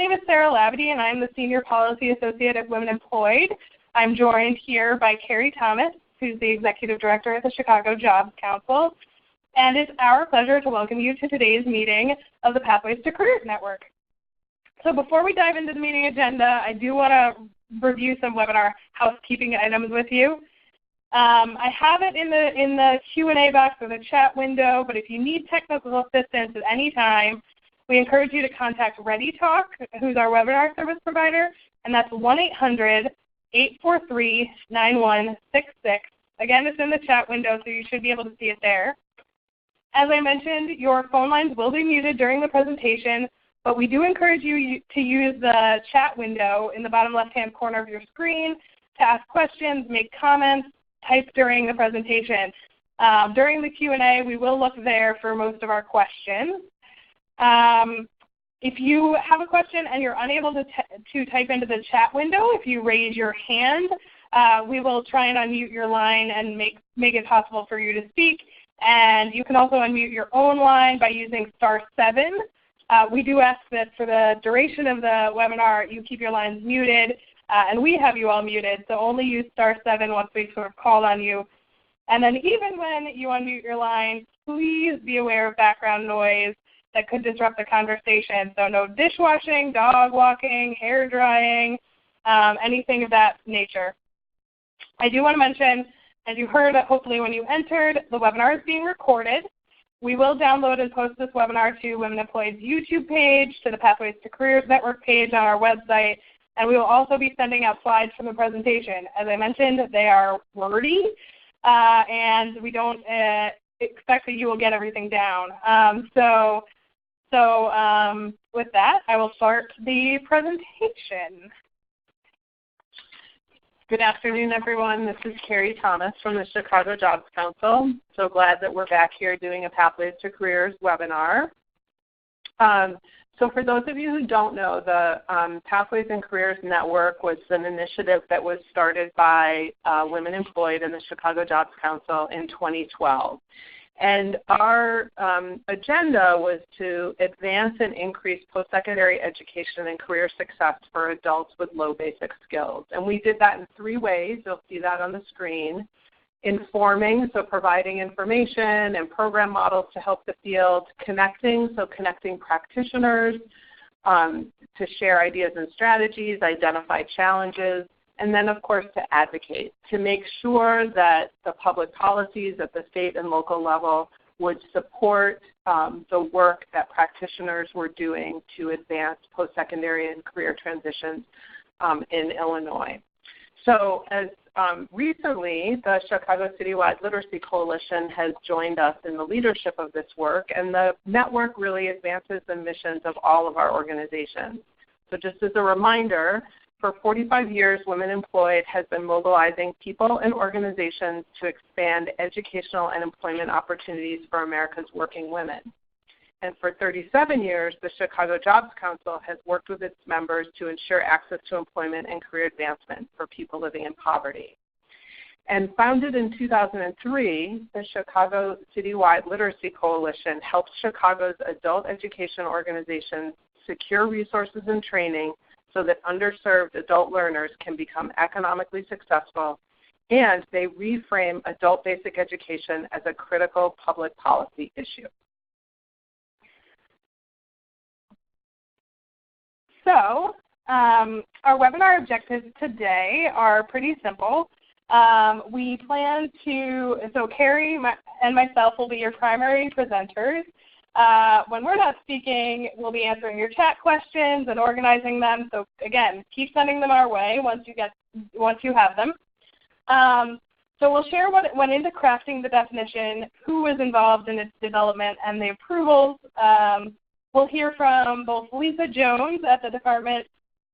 name is Sarah Labadie, and I'm the Senior Policy Associate at Women Employed. I'm joined here by Carrie Thomas, who's the Executive Director at the Chicago Jobs Council. And it's our pleasure to welcome you to today's meeting of the Pathways to Careers Network. So before we dive into the meeting agenda, I do want to review some webinar housekeeping items with you. I have it in the Q&A box or the chat window, but if you need technical assistance at any time, we encourage you to contact ReadyTalk, who's our webinar service provider, and that's 1-800-843-9166. Again, it's in the chat window, so you should be able to see it there. As I mentioned, your phone lines will be muted during the presentation, but we do encourage you to use the chat window in the bottom left-hand corner of your screen to ask questions, make comments, type during the presentation. During the Q&A, we will look there for most of our questions. If you have a question and you're unable to type into the chat window, if you raise your hand, we will try and unmute your line and make it possible for you to speak. And you can also unmute your own line by using *7. We do ask that for the duration of the webinar, you keep your lines muted, and we have you all muted, so only use *7 once we sort of call on you. And then even when you unmute your line, please be aware of background noise that could disrupt the conversation. So no dishwashing, dog walking, hair drying, anything of that nature. I do want to mention, as you heard hopefully when you entered, the webinar is being recorded. We will download and post this webinar to Women Employed's YouTube page, to the Pathways to Careers Network page on our website, and we will also be sending out slides from the presentation. As I mentioned, they are wordy, and we don't expect that you will get everything down. So with that, I will start the presentation. Good afternoon, everyone. This is Carrie Thomas from the Chicago Jobs Council. So glad that we're back here doing a Pathways to Careers webinar. So for those of you who don't know, the Pathways and Careers Network was an initiative that was started by Women Employed and the Chicago Jobs Council in 2012. And our agenda was to advance and increase post-secondary education and career success for adults with low basic skills. And we did that in 3 ways. You'll see that on the screen. Informing, so providing information and program models to help the field. Connecting, so connecting practitioners to share ideas and strategies, identify challenges. And then, of course, to advocate, to make sure that the public policies at the state and local level would support the work that practitioners were doing to advance post-secondary and career transitions in Illinois. So as recently, the Chicago Citywide Literacy Coalition has joined us in the leadership of this work, and the network really advances the missions of all of our organizations. So just as a reminder, for 45 years, Women Employed has been mobilizing people and organizations to expand educational and employment opportunities for America's working women. And for 37 years, the Chicago Jobs Council has worked with its members to ensure access to employment and career advancement for people living in poverty. And founded in 2003, the Chicago Citywide Literacy Coalition helps Chicago's adult education organizations secure resources and training so that underserved adult learners can become economically successful, and they reframe adult basic education as a critical public policy issue. So our webinar objectives today are pretty simple. We plan to, so Carrie and myself will be your primary presenters. When we're not speaking, we'll be answering your chat questions and organizing them. So again, keep sending them our way once you have them. So we'll share what went into crafting the definition, who was involved in its development, and the approvals. We'll hear from both Lisa Jones at the Department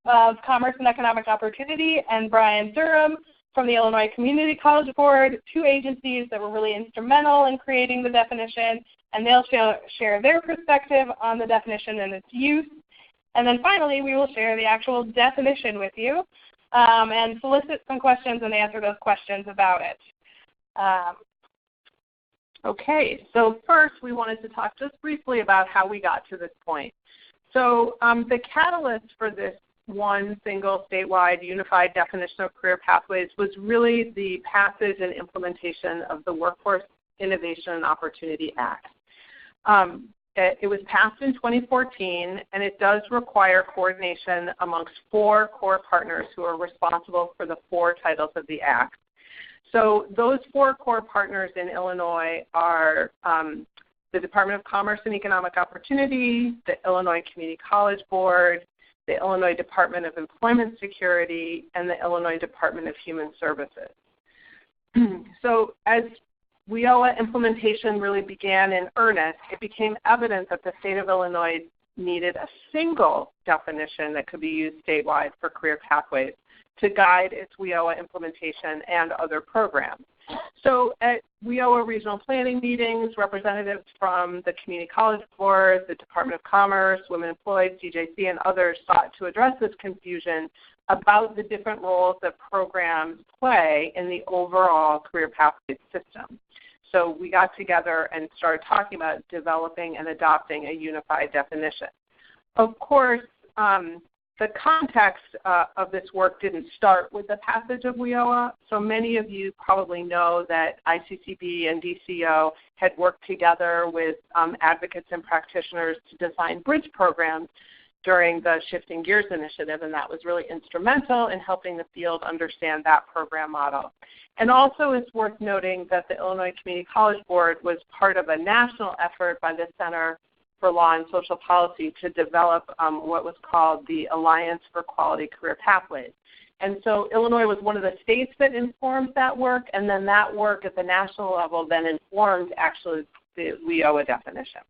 of Commerce and Economic Opportunity and Brian Durham from the Illinois Community College Board, 2 agencies that were really instrumental in creating the definition, and they'll share their perspective on the definition and its use. And then finally, we will share the actual definition with you and solicit some questions and answer those questions about it. Okay, so first we wanted to talk just briefly about how we got to this point. So the catalyst for this one single statewide unified definition of career pathways was really the passage and implementation of the Workforce Innovation and Opportunity Act. It was passed in 2014, and it does require coordination amongst 4 core partners who are responsible for the 4 titles of the Act. So those 4 core partners in Illinois are the Department of Commerce and Economic Opportunity, the Illinois Community College Board, the Illinois Department of Employment Security, and the Illinois Department of Human Services. So as WIOA implementation really began in earnest, it became evident that the state of Illinois needed a single definition that could be used statewide for career pathways to guide its WIOA implementation and other programs. So at WIOA regional planning meetings, representatives from the Community College Board, the Department of Commerce, Women Employed, CJC, and others sought to address this confusion about the different roles that programs play in the overall career pathways system. So we got together and started talking about developing and adopting a unified definition. Of course, the context of this work didn't start with the passage of WIOA. So many of you probably know that ICCB and DCO had worked together with advocates and practitioners to design bridge programs during the Shifting Gears initiative, and that was really instrumental in helping the field understand that program model. And also it's worth noting that the Illinois Community College Board was part of a national effort by the Center for Law and Social Policy to develop what was called the Alliance for Quality Career Pathways. And so Illinois was one of the states that informed that work, and then that work at the national level then informed actually the WIOA definition.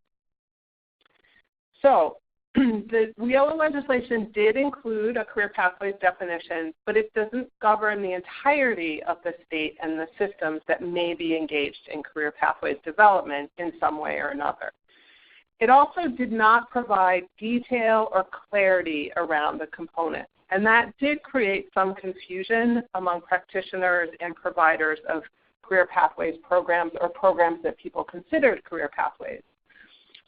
So the WIOA legislation did include a career pathways definition, but it doesn't govern the entirety of the state and the systems that may be engaged in career pathways development in some way or another. It also did not provide detail or clarity around the components, and that did create some confusion among practitioners and providers of career pathways programs or programs that people considered career pathways.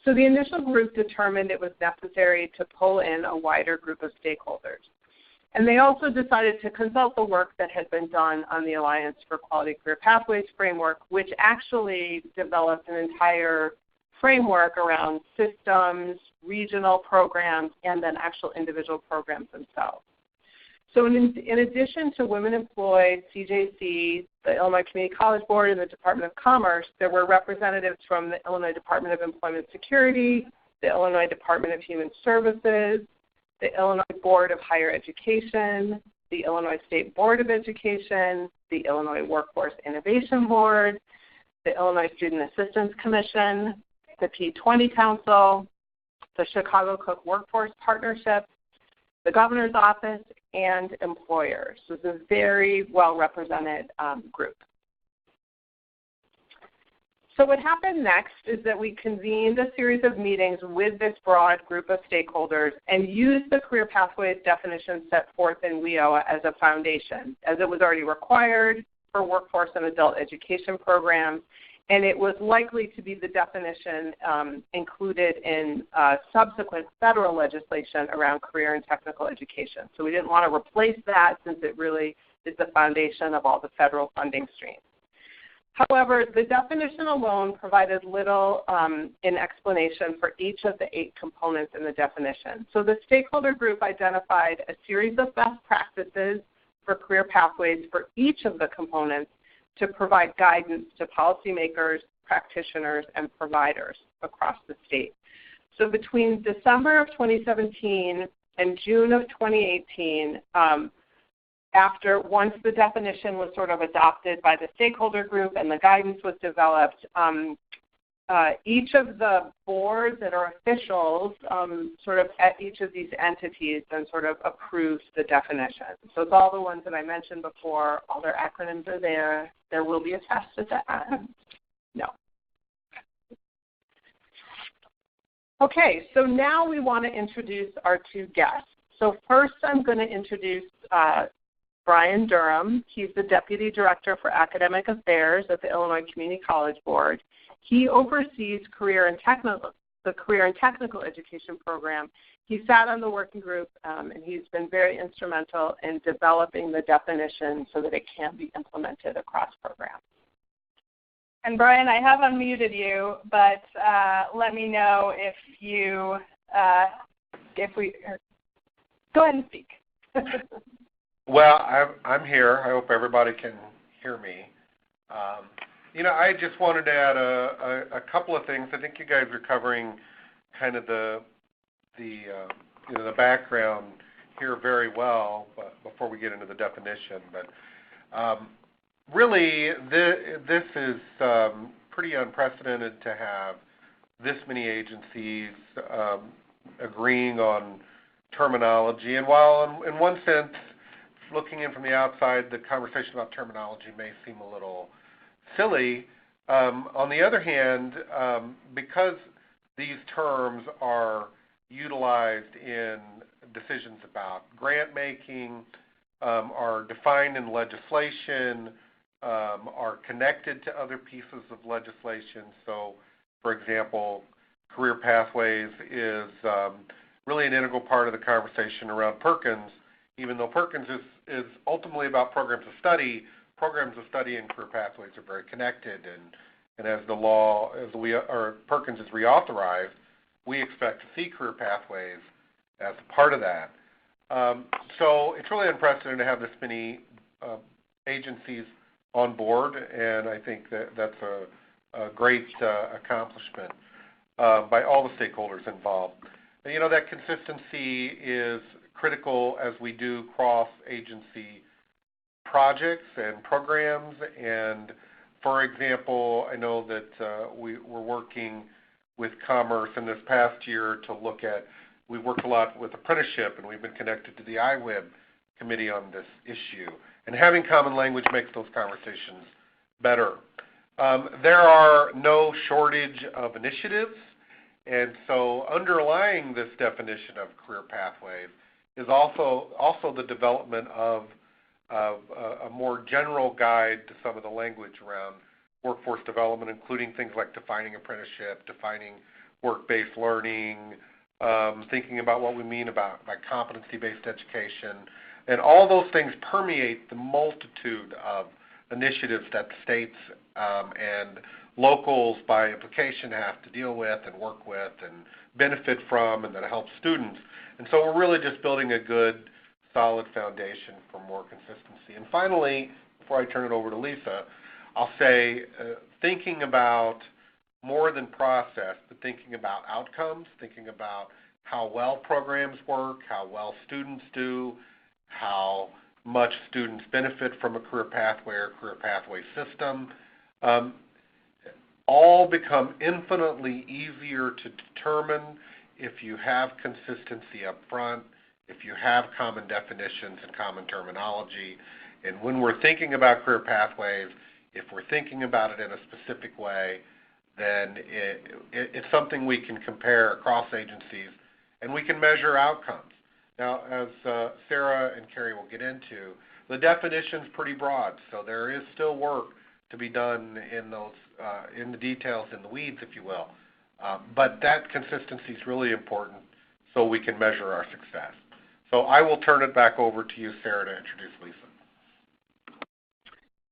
So the initial group determined it was necessary to pull in a wider group of stakeholders. And they also decided to consult the work that had been done on the Alliance for Quality Career Pathways framework, which actually developed an entire framework around systems, regional programs, and then actual individual programs themselves. So in addition to Women Employed, CJC, the Illinois Community College Board, and the Department of Commerce, there were representatives from the Illinois Department of Employment Security, the Illinois Department of Human Services, the Illinois Board of Higher Education, the Illinois State Board of Education, the Illinois Workforce Innovation Board, the Illinois Student Assistance Commission, the P20 Council, the Chicago Cook Workforce Partnership, the Governor's Office, and employers. So it's a very well-represented group. So what happened next is that we convened a series of meetings with this broad group of stakeholders and used the career pathways definition set forth in WIOA as a foundation, as it was already required for workforce and adult education programs, and it was likely to be the definition included in subsequent federal legislation around career and technical education. So we didn't want to replace that since it really is the foundation of all the federal funding streams. However, the definition alone provided little in explanation for each of the 8 components in the definition. So the stakeholder group identified a series of best practices for career pathways for each of the components to provide guidance to policymakers, practitioners, and providers across the state. So between December of 2017 and June of 2018, once the definition was sort of adopted by the stakeholder group and the guidance was developed, each of the boards that are officials sort of at each of these entities then sort of approves the definition. So it's all the ones that I mentioned before, all their acronyms are there. There will be a test at the end. No. Okay, so now we want to introduce our 2 guests. So first I'm going to introduce Brian Durham. He's the Deputy Director for Academic Affairs at the Illinois Community College Board. He oversees the Career and Technical Education program he sat on the working group, and he's been very instrumental in developing the definition so that it can be implemented across programs. And Brian, I have unmuted you, but let me know if you, go ahead and speak. Well, I'm here. I hope everybody can hear me. I just wanted to add a couple of things. I think you guys are covering kind of the background here very well, but before we get into the definition. But really, this is pretty unprecedented to have this many agencies agreeing on terminology. And while in one sense, looking in from the outside, the conversation about terminology may seem a little silly, on the other hand, because these terms are utilized in decisions about grant making, are defined in legislation, are connected to other pieces of legislation. So, for example, career pathways is really an integral part of the conversation around Perkins, even though Perkins is ultimately about programs of study. Programs of study and career pathways are very connected, and as the law, Perkins is reauthorized, we expect to see career pathways as a part of that. So it's really unprecedented to have this many agencies on board, and I think that's a great accomplishment by all the stakeholders involved. And, that consistency is critical as we do cross-agency projects and programs. And for example, I know that we're working with Commerce in this past year to look at, we worked a lot with Apprenticeship, and we've been connected to the IWIB committee on this issue. And having common language makes those conversations better. There are no shortage of initiatives, and so underlying this definition of career pathways is also the development of a more general guide to some of the language around workforce development, including things like defining apprenticeship, defining work-based learning, thinking about what we mean by competency-based education. And all those things permeate the multitude of initiatives that states and locals by implication have to deal with and work with and benefit from, and that helps students. And so we're really just building a good, solid foundation for more consistency. And finally, before I turn it over to Lisa, I'll say thinking about more than process, but thinking about outcomes, thinking about how well programs work, how well students do, how much students benefit from a career pathway or career pathway system, all become infinitely easier to determine if you have consistency up front, if you have common definitions and common terminology. And when we're thinking about career pathways, if we're thinking about it in a specific way, then it's something we can compare across agencies, and we can measure outcomes. Now, as Sarah and Carrie will get into, the definition's pretty broad, so there is still work to be done in those, in the details, in the weeds, if you will. But that consistency is really important so we can measure our success. So I will turn it back over to you, Sarah, to introduce Lisa.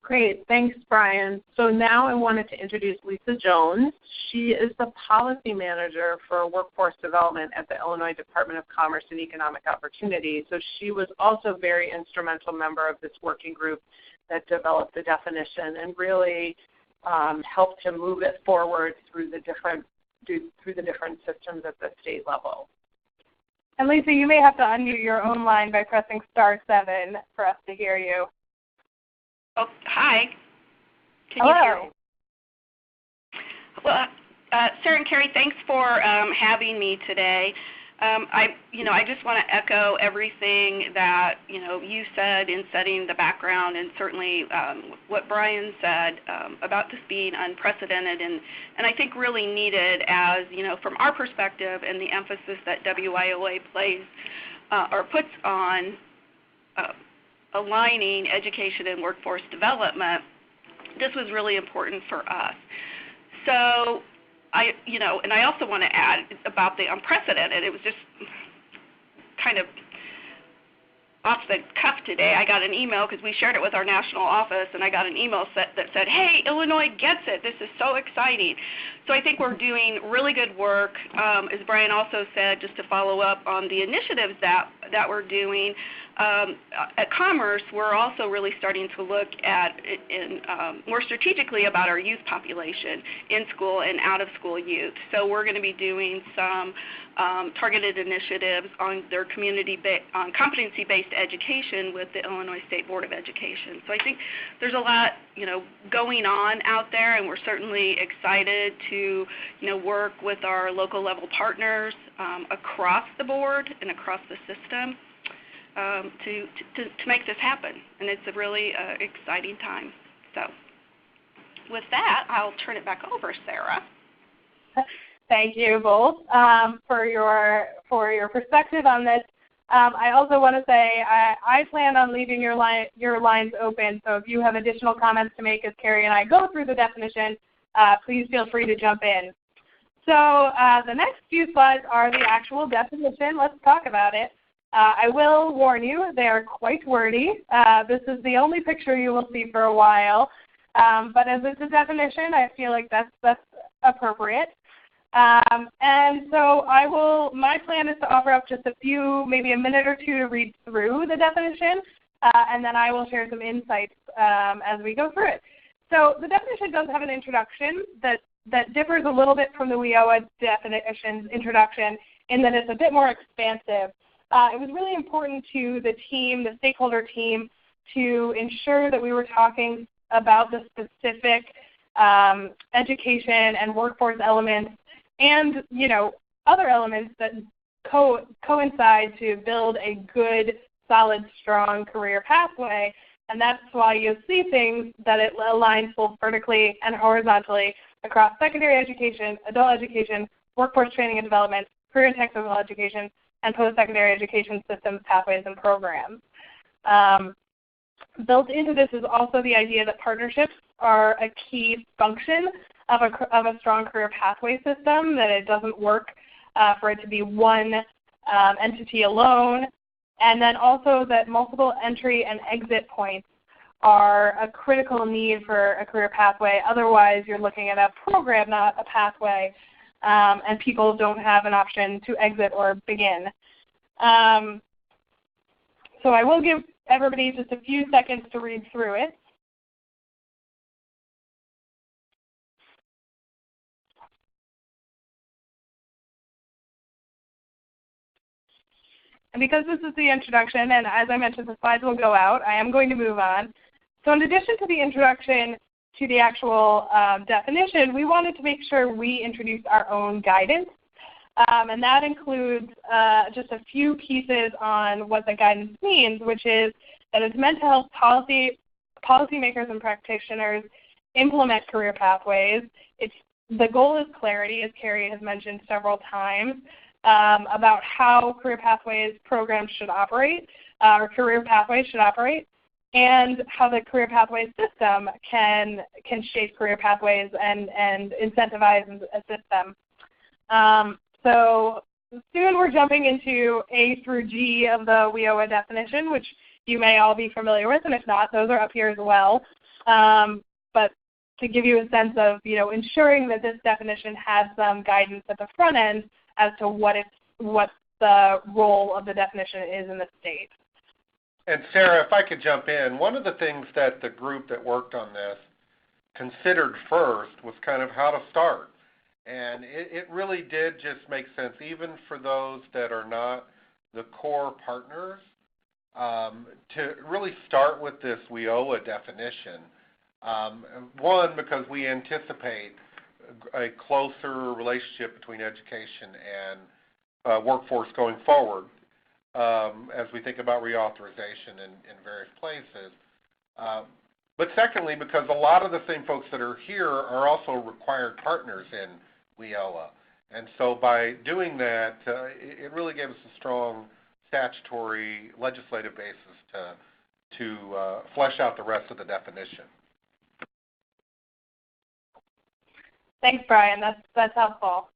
Great, thanks, Brian. So now I wanted to introduce Lisa Jones. She is the policy manager for workforce development at the Illinois Department of Commerce and Economic Opportunity. So she was also a very instrumental member of this working group that developed the definition and really helped to move it forward through the different systems at the state level. And Lisa, you may have to unmute your own line by pressing *7 for us to hear you. Oh, hi. Can Hello. you hear me? Well, Sarah and Carrie, thanks for having me today. I just want to echo everything that you said in setting the background, and certainly what Brian said about this being unprecedented and I think really needed, as from our perspective and the emphasis that WIOA plays or puts on aligning education and workforce development. This was really important for us. So and I also want to add about the unprecedented. It was just kind of off the cuff today, I got an email because we shared it with our national office, and I got an email that said, hey, Illinois gets it. This is so exciting. So I think we're doing really good work. As Brian also said, just to follow up on the initiatives that we're doing, at Commerce, we're also really starting to look at more strategically about our youth population, in-school and out-of-school youth. So we're going to be doing some targeted initiatives on their on competency-based education with the Illinois State Board of Education. So I think there's a lot, going on out there, and we're certainly excited to, work with our local level partners across the board and across the system to make this happen. And it's a really exciting time. So with that, I'll turn it back over, Sarah. Thank you both for your perspective on this. I also want to say I plan on leaving your lines open, so if you have additional comments to make as Carrie and I go through the definition, please feel free to jump in. So the next few slides are the actual definition. Let's talk about it. I will warn you, they are quite wordy. This is the only picture you will see for a while, but as it's a definition, I feel like that's appropriate. And so my plan is to offer up just a few, maybe a minute or two to read through the definition, and then I will share some insights as we go through it. So the definition does have an introduction that differs a little bit from the WIOA definition's introduction in that it's a bit more expansive. It was really important to the team, the stakeholder team, to ensure that we were talking about the specific education and workforce elements and, other elements that coincide to build a good, solid, strong career pathway. And that's why you'll see things that it aligns both vertically and horizontally across secondary education, adult education, workforce training and development, career and technical education, and post-secondary education systems, pathways, and programs. Built into this is also the idea that partnerships are a key function of a strong career pathway system, that it doesn't work for it to be one entity alone, and then also that multiple entry and exit points are a critical need for a career pathway. Otherwise, you're looking at a program, not a pathway, and people don't have an option to exit or begin. So I will give everybody just a few seconds to read through it. And because this is the introduction, and as I mentioned, the slides will go out, I am going to move on. So in addition to the introduction to the actual definition, we wanted to make sure we introduced our own guidance. And that includes just a few pieces on what the guidance means, which is that as mental health policymakers and practitioners implement career pathways, the goal is clarity, as Carrie has mentioned several times, about how career pathways programs should operate, or career pathways should operate, and how the career pathway system can shape career pathways and incentivize and assist them. So soon we're jumping into A through G of the WIOA definition, which you may all be familiar with, and if not, those are up here as well. But to give you a sense of, ensuring that this definition has some guidance at the front end as to what the role of the definition is in the state. And Sarah, if I could jump in, one of the things that the group that worked on this considered first was kind of how to start. And it really did just make sense, even for those that are not the core partners, to really start with this WIOA definition. One, because we anticipate a closer relationship between education and workforce going forward as we think about reauthorization in various places. But secondly, because a lot of the same folks that are here are also required partners in WIOA. And so by doing that, it really gave us a strong statutory legislative basis to flesh out the rest of the definition. Thanks, Brian. That's helpful.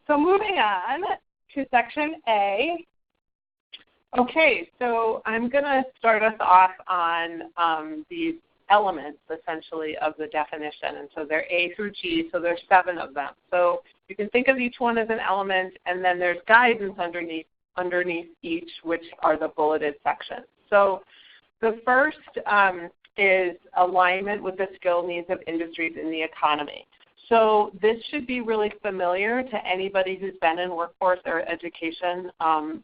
So moving on to Section A, Okay, so I'm going to start us off on these elements, essentially, of the definition. And so they're A through G, so there's 7 of them. So you can think of each one as an element, and then there's guidance underneath each, which are the bulleted sections. So the first is alignment with the skill needs of industries in the economy. So this should be really familiar to anybody who's been in workforce or education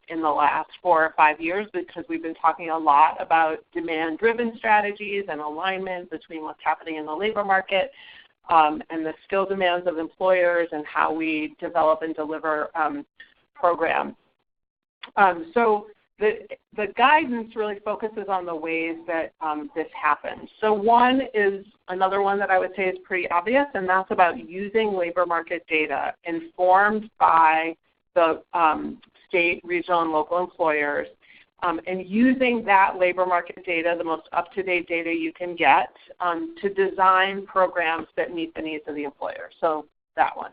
in the last 4 or 5 years, because we've been talking a lot about demand-driven strategies and alignment between what's happening in the labor market and the skill demands of employers and how we develop and deliver programs. So the guidance really focuses on the ways that this happens. So one is another one that I would say is pretty obvious, and that's about using labor market data informed by the state, regional, and local employers, and using that labor market data, the most up-to-date data you can get, to design programs that meet the needs of the employer. So that one.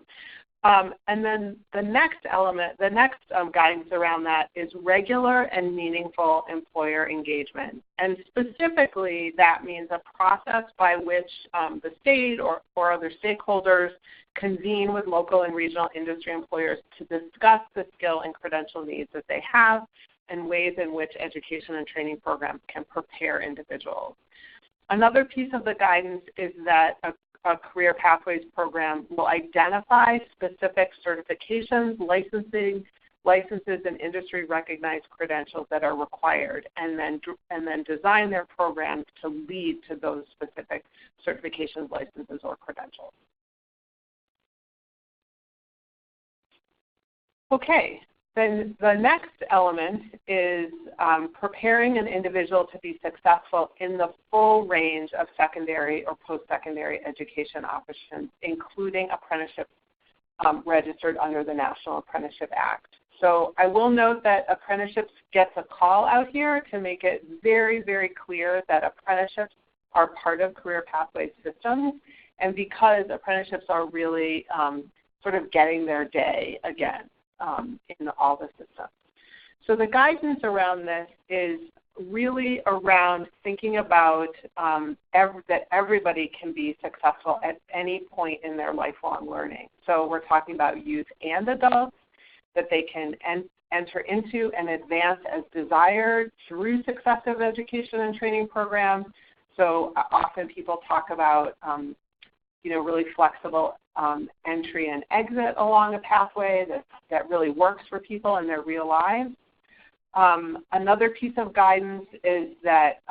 And then the next element, the next guidance around that is regular and meaningful employer engagement. And specifically, that means a process by which the state or other stakeholders convene with local and regional industry employers to discuss the skill and credential needs that they have and ways in which education and training programs can prepare individuals. Another piece of the guidance is that a Career Pathways program will identify specific certifications, licenses, and industry-recognized credentials that are required, and then design their programs to lead to those specific certifications, licenses, or credentials. Okay. Then the next element is preparing an individual to be successful in the full range of secondary or post-secondary education options, including apprenticeship registered under the National Apprenticeship Act. So I will note that apprenticeships gets a call out here to make it very, very clear that apprenticeships are part of Career Pathways systems, and because apprenticeships are really sort of getting their day again. In all the systems. So the guidance around this is really around thinking about that everybody can be successful at any point in their lifelong learning. So we're talking about youth and adults, that they can enter into and advance as desired through successive education and training programs. So often people talk about really flexible entry and exit along a pathway that really works for people in their real lives. Another piece of guidance is that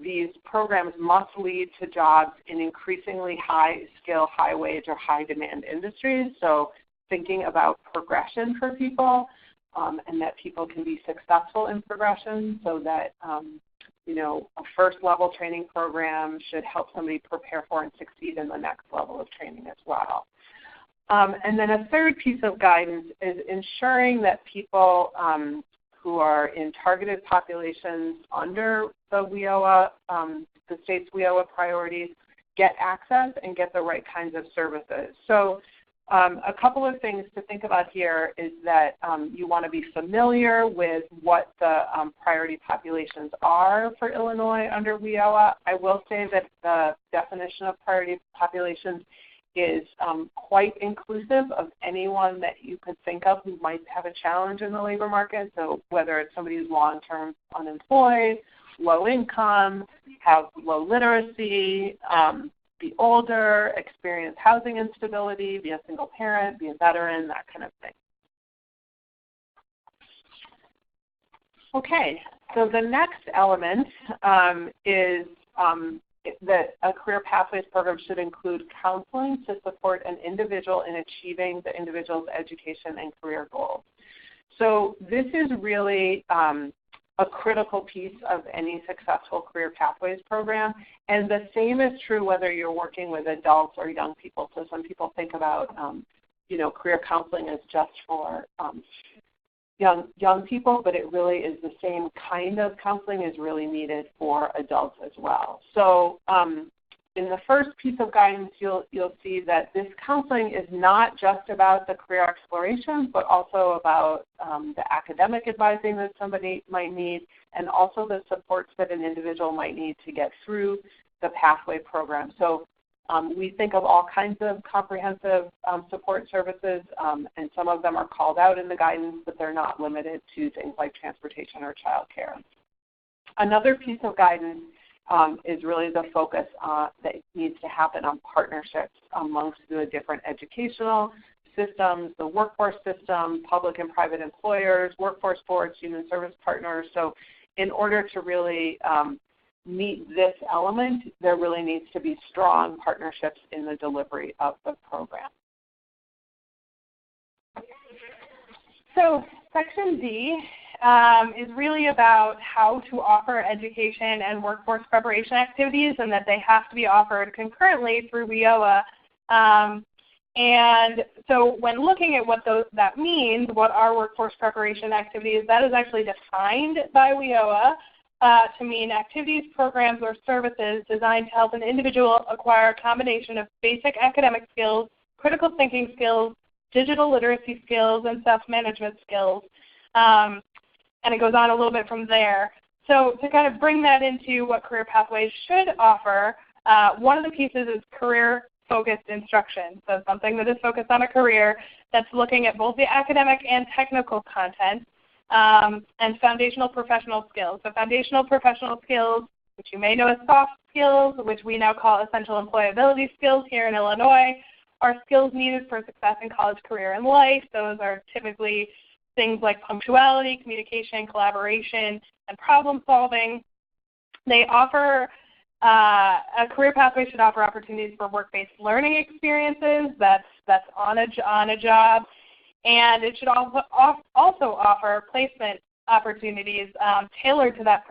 these programs must lead to jobs in increasingly high skill, high wage, or high demand industries. So thinking about progression for people and that people can be successful in progression, so that a first-level training program should help somebody prepare for and succeed in the next level of training as well. And then a third piece of guidance is ensuring that people who are in targeted populations under the WIOA, the state's WIOA priorities, get access and get the right kinds of services. So a couple of things to think about here is that you want to be familiar with what the priority populations are for Illinois under WIOA. I will say that the definition of priority populations is quite inclusive of anyone that you could think of who might have a challenge in the labor market. So whether it's somebody who's long-term unemployed, low income, have low literacy, be older, experience housing instability, be a single parent, be a veteran, that kind of thing. Okay, so the next element is that a Career Pathways program should include counseling to support an individual in achieving the individual's education and career goals. So this is really a critical piece of any successful Career Pathways program. And the same is true whether you're working with adults or young people. So some people think about, career counseling as just for young people, but it really is the same kind of counseling is really needed for adults as well. So in the first piece of guidance, you'll see that this counseling is not just about the career exploration, but also about the academic advising that somebody might need, and also the supports that an individual might need to get through the pathway program. So we think of all kinds of comprehensive support services, and some of them are called out in the guidance, but they're not limited to things like transportation or child care. Another piece of guidance is really the focus that needs to happen on partnerships amongst the different educational systems, the workforce system, public and private employers, workforce boards, human service partners. So in order to really meet this element, there really needs to be strong partnerships in the delivery of the program. So Section D is really about how to offer education and workforce preparation activities, and that they have to be offered concurrently through WIOA. And so when looking at what that means, what are workforce preparation activities, that is actually defined by WIOA to mean activities, programs, or services designed to help an individual acquire a combination of basic academic skills, critical thinking skills, digital literacy skills, and self-management skills. And it goes on a little bit from there. So to kind of bring that into what career pathways should offer, one of the pieces is career-focused instruction. So something that is focused on a career that's looking at both the academic and technical content, and foundational professional skills. So foundational professional skills, which you may know as soft skills, which we now call essential employability skills here in Illinois, are skills needed for success in college, career, and life. Those are typically things like punctuality, communication, collaboration, and problem solving. They offer, a career pathway should offer opportunities for work-based learning experiences that's on a job, and it should also offer placement opportunities tailored to that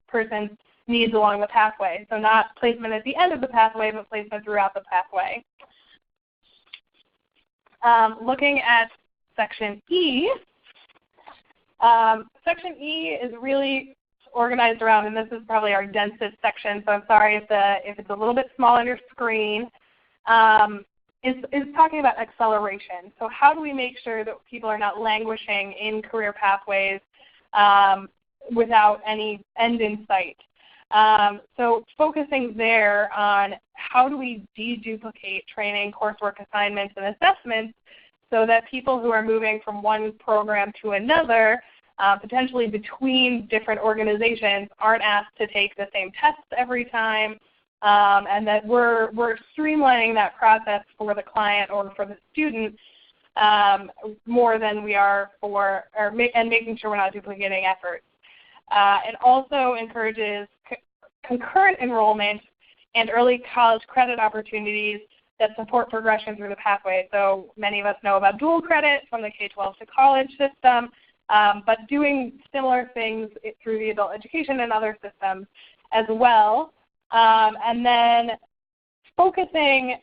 person's needs along the pathway. So not placement at the end of the pathway, but placement throughout the pathway. Looking at Section E, Section E is really organized around, and this is probably our densest section, so I'm sorry if it's a little bit small on your screen, is talking about acceleration. So how do we make sure that people are not languishing in career pathways without any end in sight? So focusing there on how do we deduplicate training, coursework assignments, and assessments so that people who are moving from one program to another, potentially between different organizations, aren't asked to take the same tests every time, and that we're streamlining that process for the client or for the student more than we are and making sure we're not duplicating efforts. It also encourages concurrent enrollment and early college credit opportunities that support progression through the pathway. So many of us know about dual credit from the K-12 to college system, but doing similar things through the adult education and other systems as well. And then focusing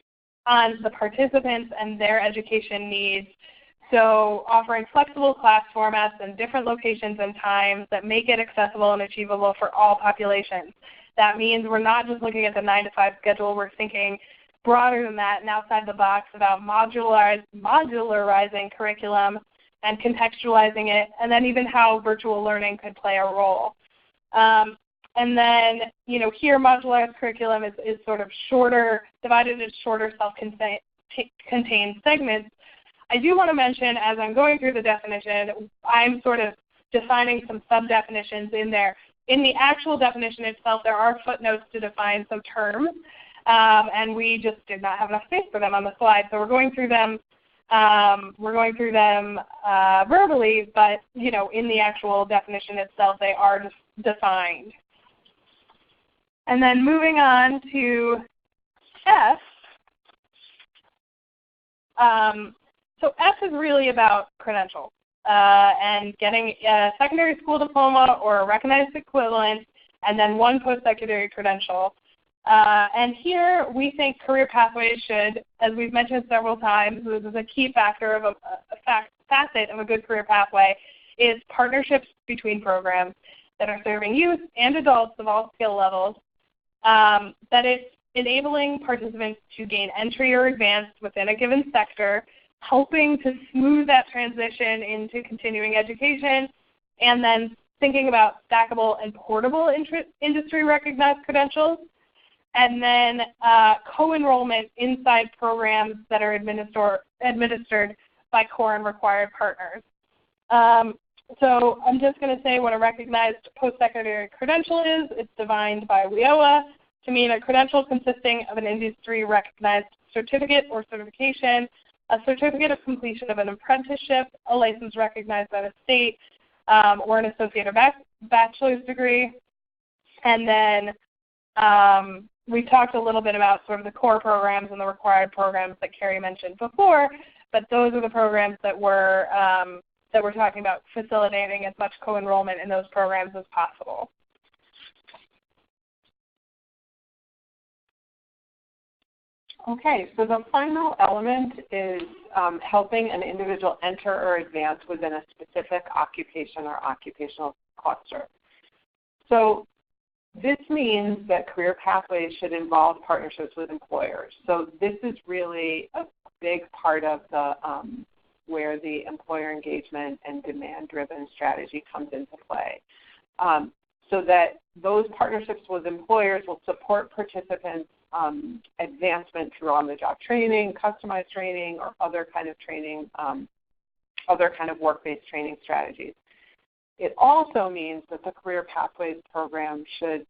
on the participants and their education needs. So offering flexible class formats in different locations and times that make it accessible and achievable for all populations. That means we're not just looking at the 9-to-5 schedule, we're thinking broader than that and outside the box about modularizing curriculum and contextualizing it, and then even how virtual learning could play a role. And then, here modularized curriculum is sort of shorter, divided into shorter self-contained segments. I do want to mention, as I'm going through the definition, I'm sort of defining some sub-definitions in there. In the actual definition itself, there are footnotes to define some terms, and we just did not have enough space for them on the slide. So we're going through them. Verbally, but in the actual definition itself, they are defined. And then moving on to F. So F is really about credentials and getting a secondary school diploma or a recognized equivalent, and then one post-secondary credential. And here we think career pathways should, as we've mentioned several times, this is a key factor of a facet of a good career pathway, is partnerships between programs that are serving youth and adults of all skill levels. That it's enabling participants to gain entry or advance within a given sector, helping to smooth that transition into continuing education, and then thinking about stackable and portable industry-recognized credentials, and then co-enrollment inside programs that are administered by core and required partners. So I'm just going to say what a recognized post-secondary credential is. It's defined by WIOA to mean a credential consisting of an industry-recognized certificate or certification, a certificate of completion of an apprenticeship, a license recognized by the state, or an associate or bachelor's degree. And then we talked a little bit about sort of the core programs and the required programs that Carrie mentioned before, but those are the programs that we're talking about facilitating as much co-enrollment in those programs as possible. Okay, so the final element is helping an individual enter or advance within a specific occupation or occupational cluster. So this means that career pathways should involve partnerships with employers. So this is really a big part of the where the employer engagement and demand-driven strategy comes into play. So that those partnerships with employers will support participants' advancement through on-the-job training, customized training, or other kind of training, other kind of work-based training strategies. It also means that the Career Pathways program should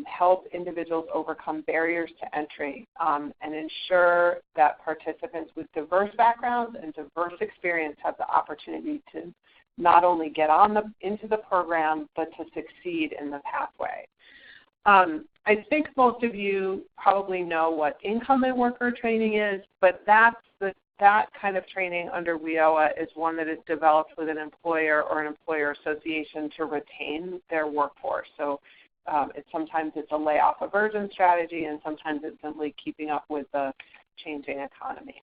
help individuals overcome barriers to entry and ensure that participants with diverse backgrounds and diverse experience have the opportunity to not only get into the program, but to succeed in the pathway. I think most of you probably know what incumbent worker training is, but that kind of training under WIOA is one that is developed with an employer or an employer association to retain their workforce. So sometimes it's a layoff aversion strategy, and sometimes it's simply keeping up with the changing economy.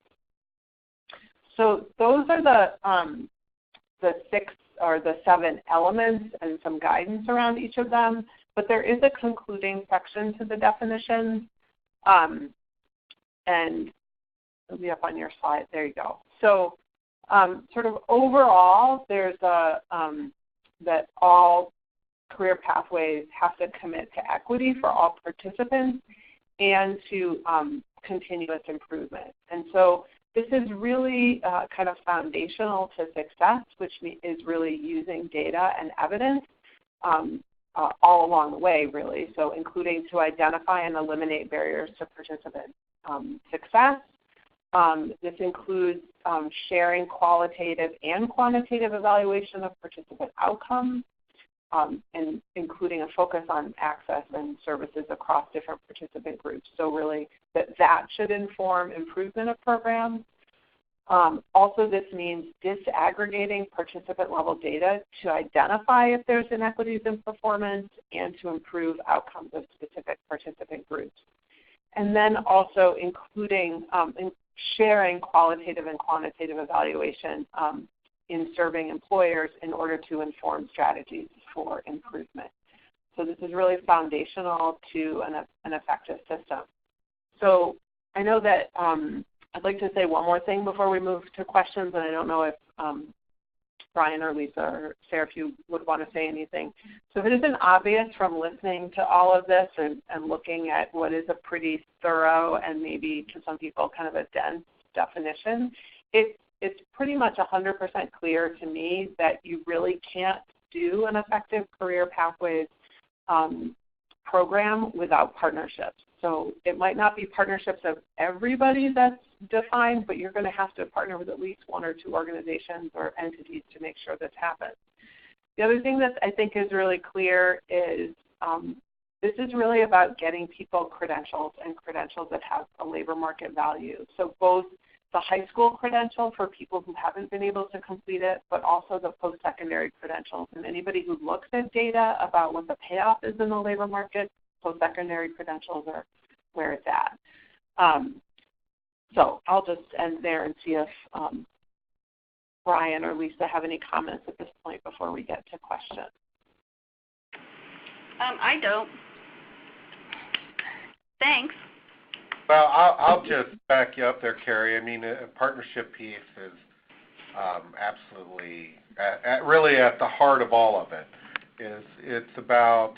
So those are the 6 or the 7 elements and some guidance around each of them. But there is a concluding section to the definition, and it'll be up on your slide. There you go. So sort of overall, there's that all career pathways have to commit to equity for all participants and to continuous improvement. And so this is really kind of foundational to success, which is really using data and evidence all along the way, really. So including to identify and eliminate barriers to participant success. This includes sharing qualitative and quantitative evaluation of participant outcomes, and including a focus on access and services across different participant groups. So really that should inform improvement of programs. Also, this means disaggregating participant-level data to identify if there's inequities in performance and to improve outcomes of specific participant groups. And then also including sharing qualitative and quantitative evaluation in serving employers in order to inform strategies for improvement. So this is really foundational to an effective system. So I know that I'd like to say one more thing before we move to questions, and I don't know if Brian or Lisa or Sarah, if you would want to say anything. So if it isn't obvious from listening to all of this and looking at what is a pretty thorough and maybe to some people kind of a dense definition, it's pretty much 100% clear to me that you really can't do an effective career pathways program without partnerships. So it might not be partnerships of everybody that's defined, but you're going to have to partner with at least 1 or 2 organizations or entities to make sure this happens. The other thing that I think is really clear is this is really about getting people credentials and credentials that have a labor market value. So both the high school credential for people who haven't been able to complete it, but also the post-secondary credentials. And anybody who looks at data about what the payoff is in the labor market, post-secondary credentials are where it's at. So I'll just end there and see if Brian or Lisa have any comments at this point before we get to questions. I don't. Thanks. Well, I'll just back you up there, Carrie. I mean, a partnership piece is absolutely, really at the heart of all of it. It's about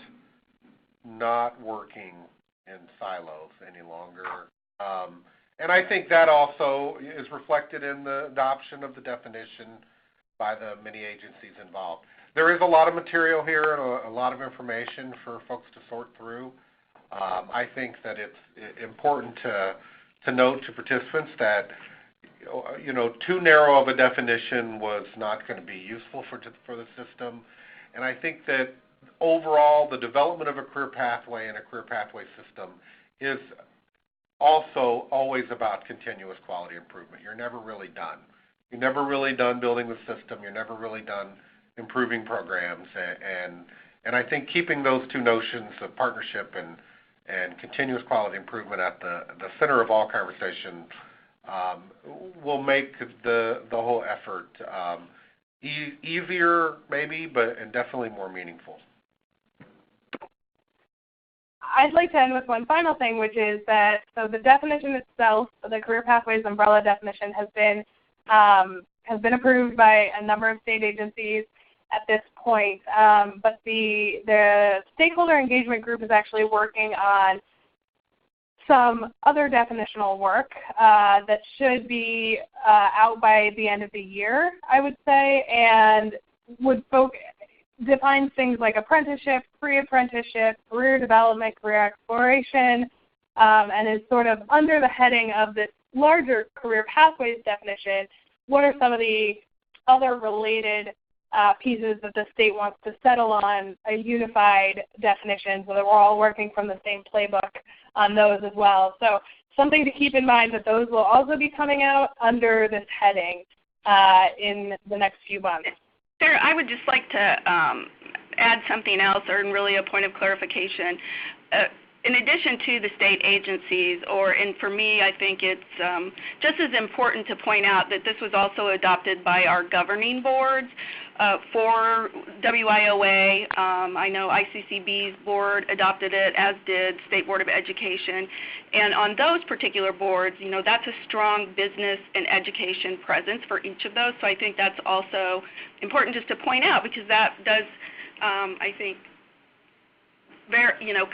not working in silos any longer. And I think that also is reflected in the adoption of the definition by the many agencies involved. There is a lot of material here and a lot of information for folks to sort through. I think that it's important to note to participants that too narrow of a definition was not going to be useful for the system. And I think that overall the development of a career pathway and a career pathway system is also always about continuous quality improvement. You're never really done. You're never really done building the system. You're never really done improving programs. And I think keeping those two notions of partnership and continuous quality improvement at the center of all conversation will make the whole effort easier maybe, and definitely more meaningful. I'd like to end with one final thing, which is that the definition itself, the Career Pathways umbrella definition, has been approved by a number of state agencies at this point. But the stakeholder engagement group is actually working on some other definitional work that should be out by the end of the year, I would say, and would define things like apprenticeship, pre-apprenticeship, career development, career exploration, and is sort of under the heading of this larger career pathways definition. What are some of the other related pieces that the state wants to settle on a unified definition so that we're all working from the same playbook on those as well. So something to keep in mind that those will also be coming out under this heading in the next few months. Sarah, I would just like to add something else, or really a point of clarification. In addition to the state agencies, and for me, I think it's just as important to point out that this was also adopted by our governing boards for WIOA. I know ICCB's board adopted it, as did State Board of Education. And on those particular boards, that's a strong business and education presence for each of those. So I think that's also important just to point out, because that does, I think,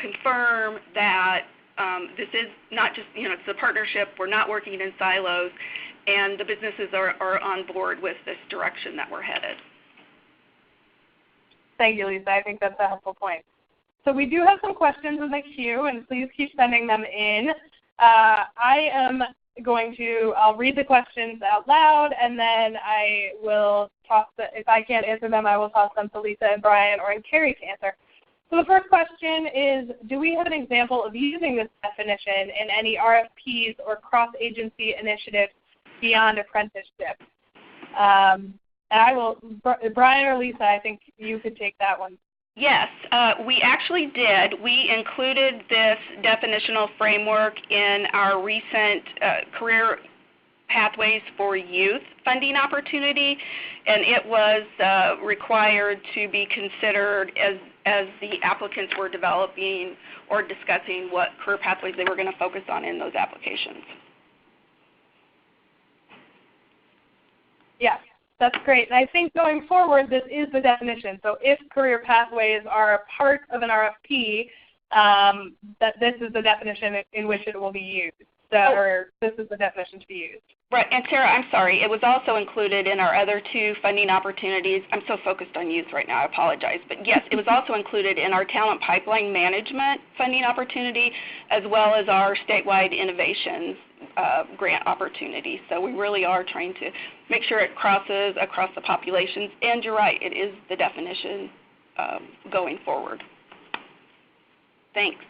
confirm that this is not just, it's a partnership. We're not working in silos, and the businesses are on board with this direction that we're headed. Thank you, Lisa. I think that's a helpful point. So we do have some questions in the queue, and please keep sending them in. I'll read the questions out loud, and then I will if I can't answer them, I will toss them to Lisa and Brian or Carrie to answer. So the first question is, do we have an example of using this definition in any RFPs or cross-agency initiatives beyond apprenticeship? And I will, Brian or Lisa, I think you could take that one. Yes, we actually did. We included this definitional framework in our recent Career Pathways for Youth funding opportunity, and it was required to be considered as the applicants were developing or discussing what career pathways they were going to focus on in those applications. Yes, that's great. And I think going forward, this is the definition. So if career pathways are a part of an RFP, that this is the definition in which it will be used. Or this is the definition to be used. Right, and Sarah, I'm sorry, it was also included in our other two funding opportunities. I'm so focused on youth right now, I apologize. But yes, it was also included in our talent pipeline management funding opportunity, as well as our statewide innovations grant opportunity. So we really are trying to make sure it crosses across the populations. And you're right, it is the definition going forward. Thanks.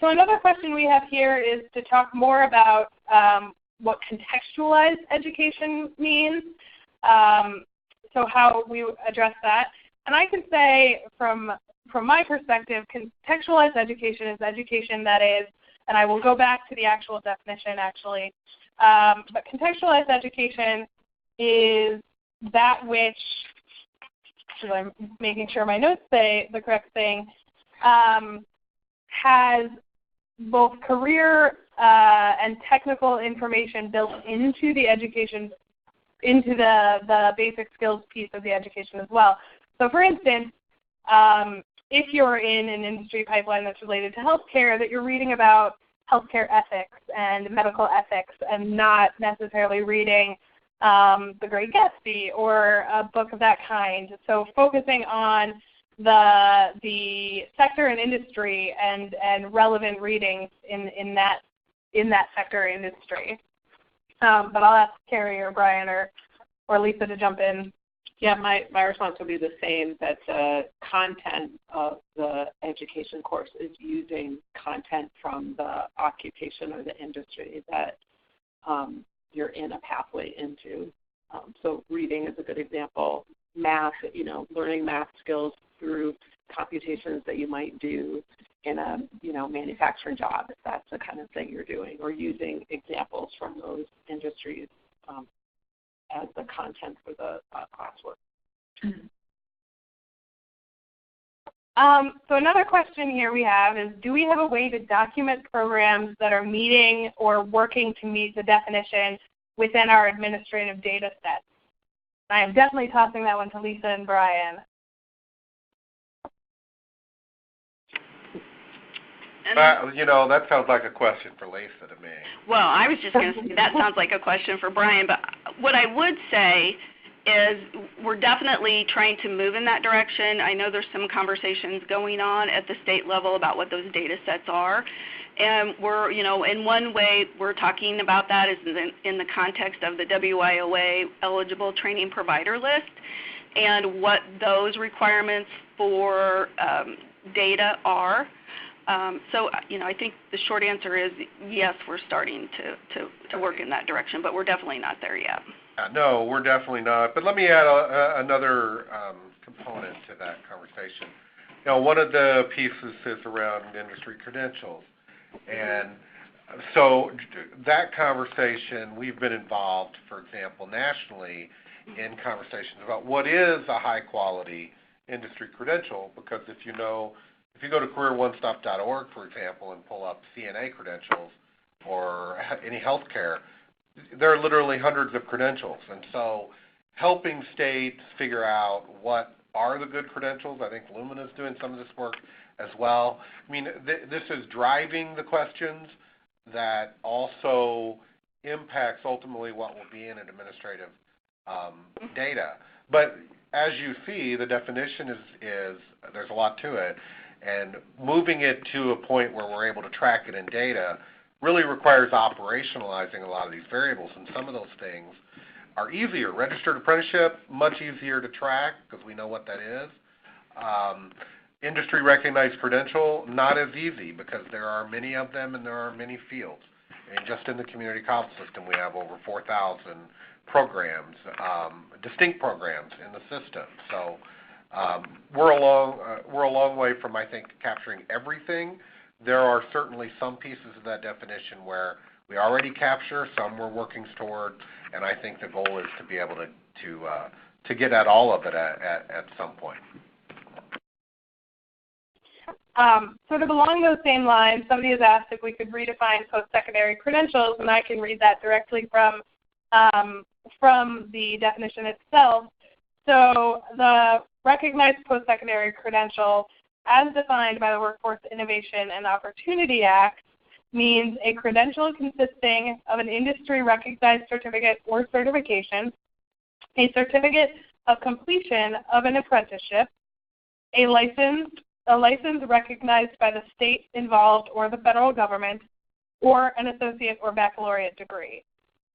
So another question we have here is to talk more about what contextualized education means, so how we address that. And I can say from my perspective, contextualized education is education that is, and I will go back to the actual definition actually, but contextualized education is that which, so I'm making sure my notes say the correct thing, has both career and technical information built into the education, into the basic skills piece of the education as well. So for instance, if you're in an industry pipeline that's related to healthcare, that you're reading about healthcare ethics and medical ethics and not necessarily reading The Great Gatsby or a book of that kind. So focusing on the sector and industry and relevant readings in that sector or industry. But I'll ask Carrie or Brian or Lisa to jump in. Yeah, my response would be the same, that the content of the education course is using content from the occupation or the industry that you're in a pathway into. So reading is a good example. Math, learning math skills through computations that you might do in a manufacturing job, if that's the kind of thing you're doing, or using examples from those industries as the content for the classwork. So another question here we have is, do we have a way to document programs that are meeting or working to meet the definition within our administrative data sets? I am definitely tossing that one to Lisa and Brian. That sounds like a question for Lisa to me. Well, I was just going to say that sounds like a question for Brian, but what I would say is we're definitely trying to move in that direction. I know there's some conversations going on at the state level about what those data sets are. And we're, in one way we're talking about that is in the context of the WIOA eligible training provider list and what those requirements for data are. So, I think the short answer is yes, we're starting to work in that direction, but we're definitely not there yet. No, we're definitely not. But let me add another component to that conversation. One of the pieces is around industry credentials. And so that conversation, we've been involved, for example, nationally in conversations about what is a high-quality industry credential, because if you go to careeronestop.org, for example, and pull up CNA credentials or any healthcare, there are literally hundreds of credentials. And so helping states figure out what are the good credentials, I think Lumina is doing some of this work as well. I mean, this is driving the questions that also impacts ultimately what will be in an administrative data. But as you see, the definition is there's a lot to it. And moving it to a point where we're able to track it in data really requires operationalizing a lot of these variables, and some of those things are easier. Registered apprenticeship, much easier to track because we know what that is. Industry recognized credential, not as easy because there are many of them and there are many fields. And just in the community college system, we have over 4,000 programs, distinct programs in the system. So we're a long way from, I think, capturing everything. There are certainly some pieces of that definition where we already capture, some we're working toward, and I think the goal is to be able to get at all of it at some point. Sort of along those same lines, somebody has asked if we could redefine post-secondary credentials, and I can read that directly from the definition itself. So the recognized post-secondary credential, as defined by the Workforce Innovation and Opportunity Act, means a credential consisting of an industry-recognized certificate or certification, a certificate of completion of an apprenticeship, a license recognized by the state involved or the federal government, or an associate or baccalaureate degree.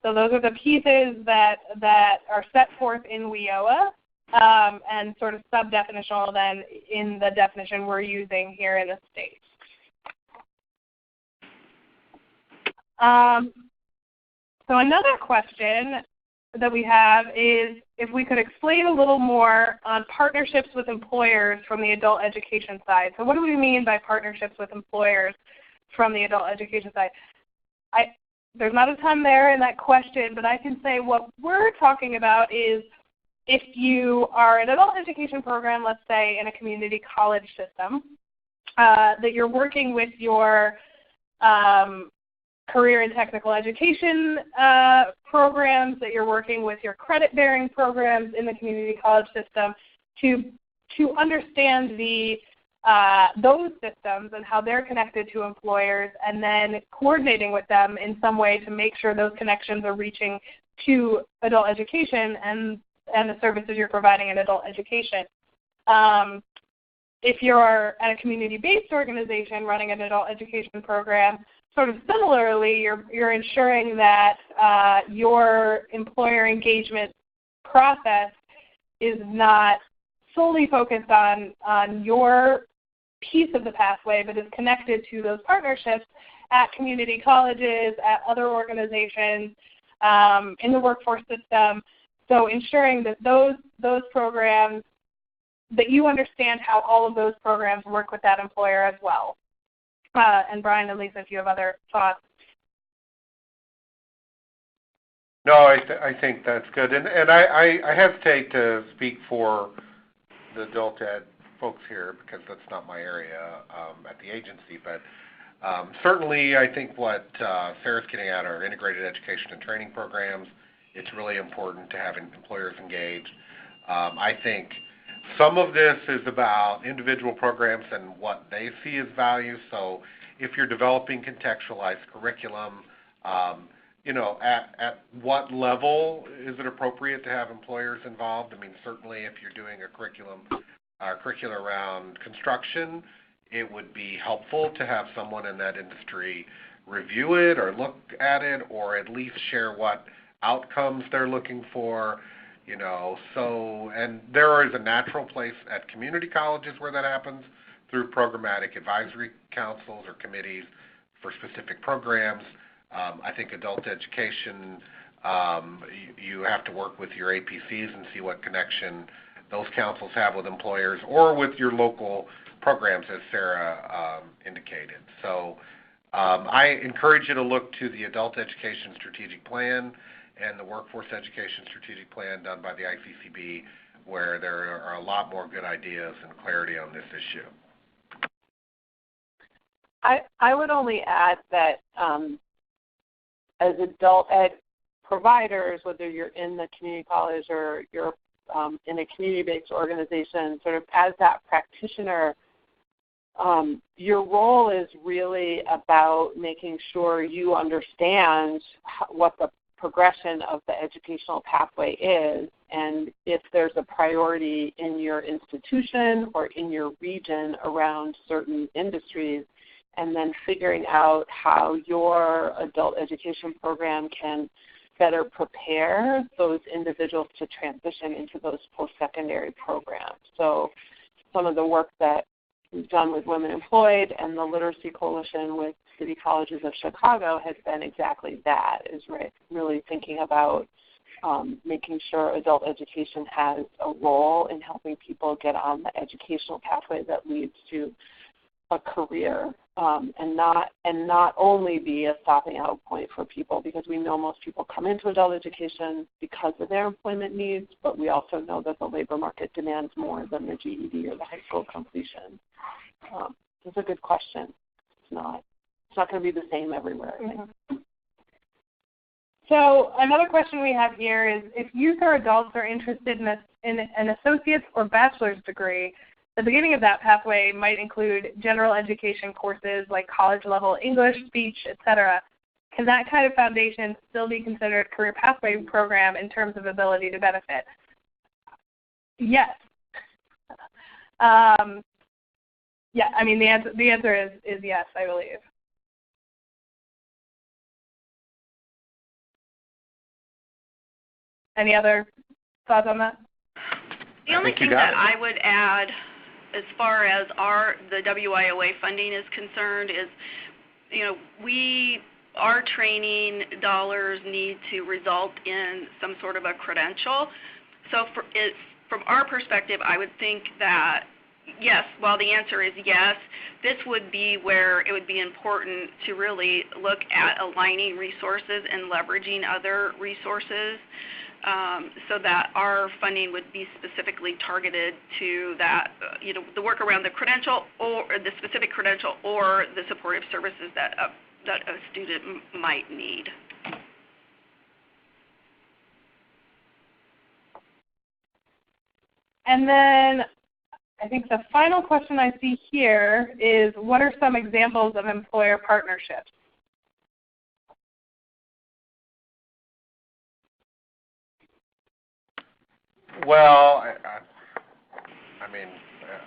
So those are the pieces that are set forth in WIOA and sort of sub-definitional then in the definition we're using here in the state. So another question that we have is if we could explain a little more on partnerships with employers from the adult education side. So what do we mean by partnerships with employers from the adult education side? There's not a ton there in that question, but I can say what we're talking about is if you are an adult education program, let's say in a community college system, that you're working with your career and technical education programs, that you're working with your credit-bearing programs in the community college system to understand those systems and how they're connected to employers, and then coordinating with them in some way to make sure those connections are reaching to adult education and the services you're providing in adult education. If you're at a community-based organization running an adult education program, sort of similarly, you're ensuring that your employer engagement process is not solely focused on your piece of the pathway, but is connected to those partnerships at community colleges, at other organizations, in the workforce system. So ensuring that those programs, that you understand how all of those programs work with that employer as well. And Brian and Lisa, if you have other thoughts. No, I think that's good. And I hesitate to speak for the adult ed folks here because that's not my area at the agency. But certainly I think what Sarah's getting at are integrated education and training programs. It's really important to have employers engaged. I think some of this is about individual programs and what they see as value. So if you're developing contextualized curriculum, at what level is it appropriate to have employers involved? I mean, certainly if you're doing a curriculum around construction, it would be helpful to have someone in that industry review it or look at it or at least share what outcomes they're looking for. So, and there is a natural place at community colleges where that happens through programmatic advisory councils or committees for specific programs. I think adult education, you have to work with your APCs and see what connection those councils have with employers or with your local programs, as Sarah indicated. So I encourage you to look to the Adult Education Strategic Plan and the Workforce Education Strategic Plan done by the ICCB, where there are a lot more good ideas and clarity on this issue. I would only add that as adult ed providers, whether you're in the community college or you're in a community-based organization, sort of as that practitioner, your role is really about making sure you understand what the progression of the educational pathway is, and if there's a priority in your institution or in your region around certain industries, and then figuring out how your adult education program can better prepare those individuals to transition into those post-secondary programs. So some of the work that we've done with Women Employed and the Literacy Coalition with City Colleges of Chicago has been exactly that, is really thinking about making sure adult education has a role in helping people get on the educational pathway that leads to a career, and not only be a stopping out point for people, because we know most people come into adult education because of their employment needs, but we also know that the labor market demands more than the GED or the high school completion. It's a good question. It's not going to be the same everywhere, I think. Mm-hmm. So another question we have here is, if youth or adults are interested in an associate's or bachelor's degree, the beginning of that pathway might include general education courses like college-level English, speech, etc. Can that kind of foundation still be considered a career pathway program in terms of ability to benefit? Yes. Yeah, I mean, the answer is yes, I believe. Any other thoughts on that? The only thing that I would add as far as the WIOA funding is concerned is, our training dollars need to result in some sort of a credential. So from our perspective, I would think that, yes, while the answer is yes, this would be where it would be important to really look at aligning resources and leveraging other resources, so that our funding would be specifically targeted to that, the work around the credential or the specific credential or the supportive services that that a student might need. And then I think the final question I see here is, what are some examples of employer partnerships? Well, I mean,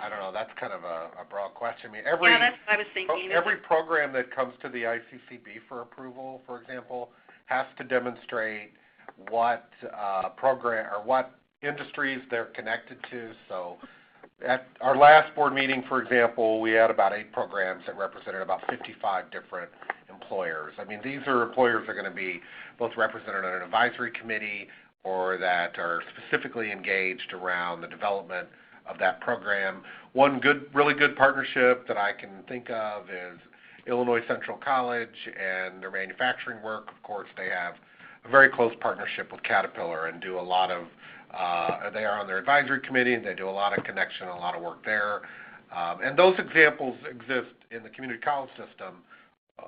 I don't know. That's kind of a broad question. I mean, Yeah, that's what I was thinking. every program that comes to the ICCB for approval, for example, has to demonstrate what program or what industries they're connected to. So at our last board meeting, for example, we had about 8 programs that represented about 55 different employers. I mean, these are employers that are going to be both represented on an advisory committee or that are specifically engaged around the development of that program. One really good partnership that I can think of is Illinois Central College and their manufacturing work. Of course, they have a very close partnership with Caterpillar and do a lot of they are on their advisory committee, and they do a lot of connection, a lot of work there. And those examples exist in the community college system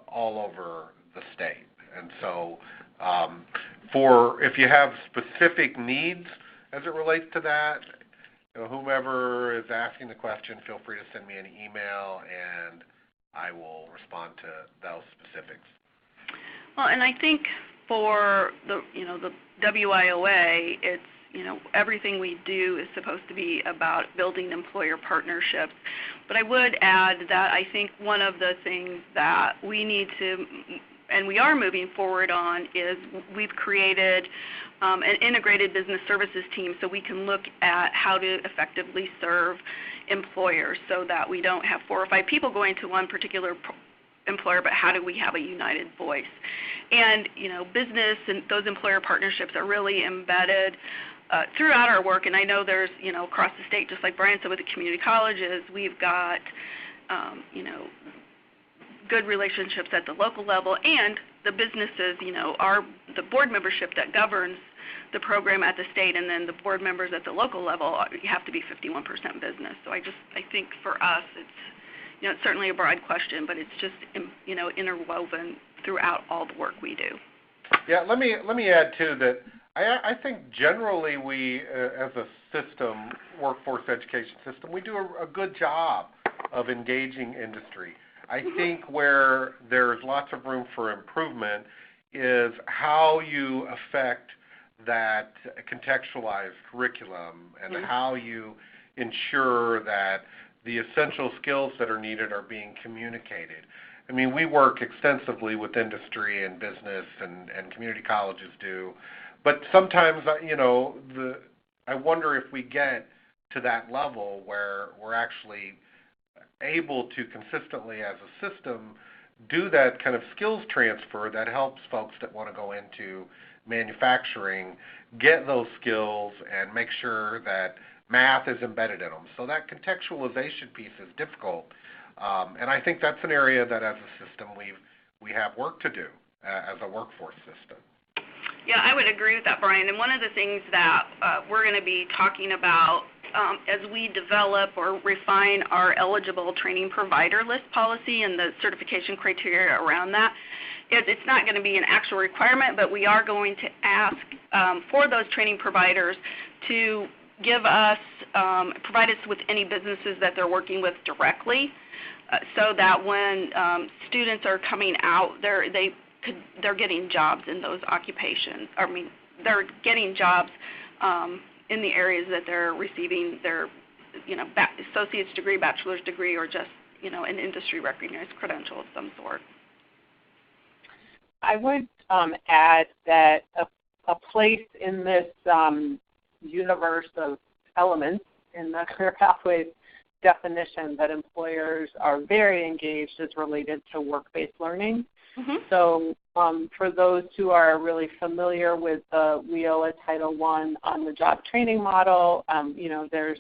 all over the state. And so if you have specific needs as it relates to that, whomever is asking the question, feel free to send me an email, and I will respond to those specifics. Well, and I think for the WIOA, it's everything we do is supposed to be about building employer partnerships. But I would add that I think one of the things that we need to, and we are moving forward on, is we've created an integrated business services team so we can look at how to effectively serve employers so that we don't have 4 or 5 people going to one particular employer, but how do we have a united voice? And business and those employer partnerships are really embedded throughout our work, and I know there's across the state, just like Brian said with the community colleges, we've got good relationships at the local level, and the businesses, the board membership that governs the program at the state, and then the board members at the local level, you have to be 51% business. So I think for us, it's certainly a broad question, but it's just interwoven throughout all the work we do. Yeah, let me add too that I think generally we, as a system, workforce education system, we do a good job of engaging industry. I think where there's lots of room for improvement is how you affect that contextualized curriculum and how you ensure that the essential skills that are needed are being communicated. I mean, we work extensively with industry and business, and community colleges do. But sometimes, I wonder if we get to that level where we're actually able to consistently, as a system, do that kind of skills transfer that helps folks that want to go into manufacturing get those skills and make sure that math is embedded in them. So that contextualization piece is difficult. And I think that's an area that, as a system, we have work to do as a workforce system. Yeah, I would agree with that, Brian. And one of the things that we're going to be talking about as we develop or refine our eligible training provider list policy and the certification criteria around that, it's not going to be an actual requirement, but we are going to ask for those training providers to give us, provide us with any businesses that they're working with directly, so that when students are coming out, they're getting jobs in those occupations. I mean, they're getting jobs in the areas that they're receiving their, associate's degree, bachelor's degree, or just, an industry recognized credential of some sort. I would add that a place in this universe of elements in the career pathways definition that employers are very engaged is related to work-based learning. Mm-hmm. So for those who are really familiar with the WIOA Title I on-the-job training model, there's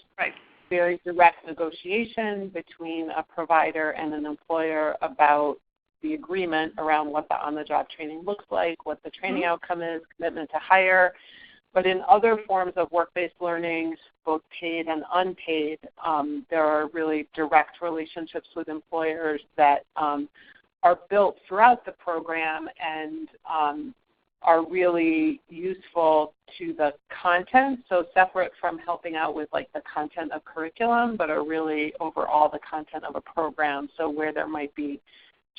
very direct negotiation between a provider and an employer about the agreement around what the on-the-job training looks like, what the training outcome is, commitment to hire. But in other forms of work-based learning, both paid and unpaid, there are really direct relationships with employers that are built throughout the program and are really useful to the content, so separate from helping out with like the content of curriculum, but are really overall the content of a program. So where there might be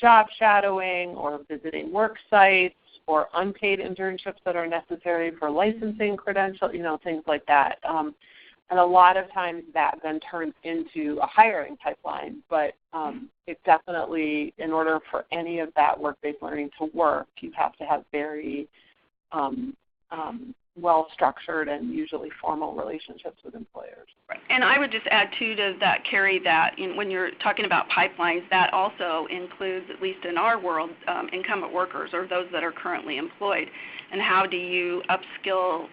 job shadowing or visiting work sites or unpaid internships that are necessary for licensing, credential, things like that. And a lot of times that then turns into a hiring pipeline, but it definitely, in order for any of that work-based learning to work, you have to have very well-structured and usually formal relationships with employers. Right. And I would just add, too, to that, Carrie, that when you're talking about pipelines, that also includes, at least in our world, incumbent workers or those that are currently employed. And how do you upskill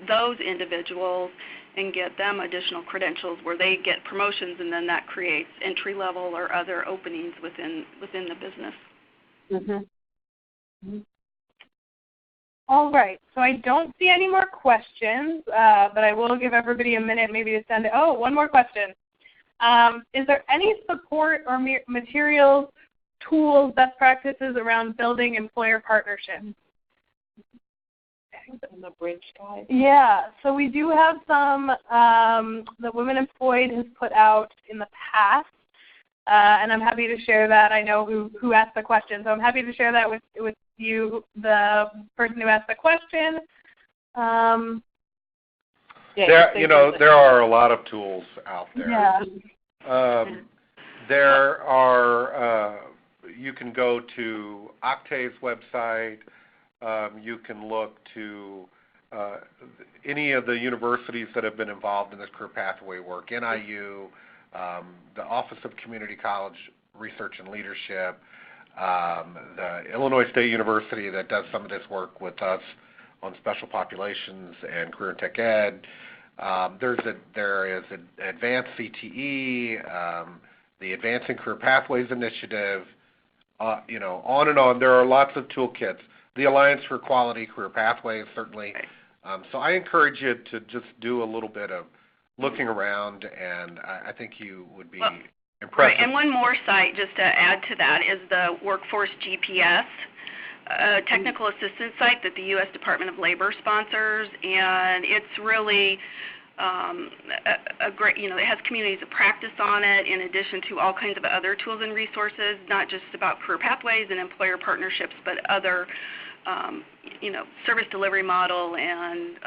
those individuals and get them additional credentials where they get promotions, and then that creates entry-level or other openings within the business. Mm-hmm. Mm-hmm. All right, so I don't see any more questions, but I will give everybody a minute maybe to send it. Oh, one more question. Is there any support or materials, tools, best practices around building employer partnerships? In the bridge guide? Yeah, so we do have some that Women Employed has put out in the past, and I'm happy to share that. I know who asked the question, so I'm happy to share that with you, the person who asked the question. There are a lot of tools out there. Yeah. There are, you can go to Octave's website. You can look to any of the universities that have been involved in this career pathway work, NIU, the Office of Community College Research and Leadership, the Illinois State University that does some of this work with us on special populations and career and tech ed. There is an Advanced CTE, the Advancing Career Pathways Initiative, on and on. There are lots of toolkits. The Alliance for Quality Career Pathways, certainly. So I encourage you to just do a little bit of looking around, and I think you would be impressed. Right, and one more site just to add to that is the Workforce GPS, technical assistance site that the U.S. Department of Labor sponsors, and it's really a great, it has communities of practice on it in addition to all kinds of other tools and resources, not just about career pathways and employer partnerships, but other, service delivery model and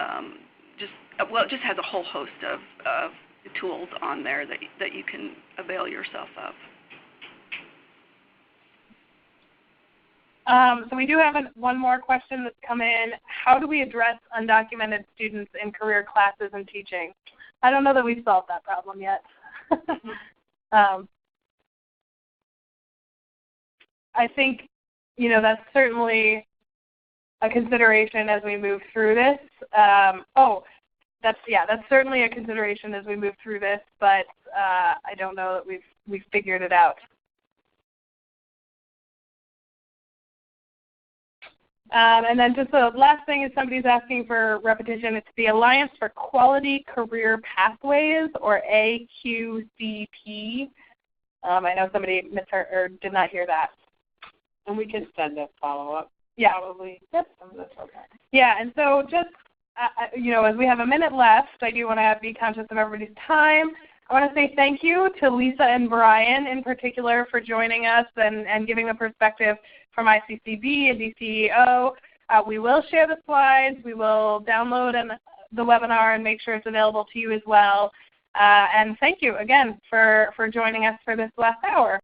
it just has a whole host of tools on there that you can avail yourself of. So we do have one more question that's come in. How do we address undocumented students in career classes and teaching? I don't know that we've solved that problem yet. I think, that's certainly a consideration as we move through this. That's certainly a consideration as we move through this, but I don't know that we've figured it out. And then just the last thing is somebody's asking for repetition. It's the Alliance for Quality Career Pathways, or AQCP. I know somebody misheard or did not hear that. And we can send a follow-up. Yeah. Probably. Yep. That's okay. Yeah, and so just, as we have a minute left, I do want to be conscious of everybody's time. I want to say thank you to Lisa and Brian in particular for joining us and giving the perspective from ICCB and DCEO. We will share the slides. We will download the webinar and make sure it's available to you as well. And thank you again for joining us for this last hour.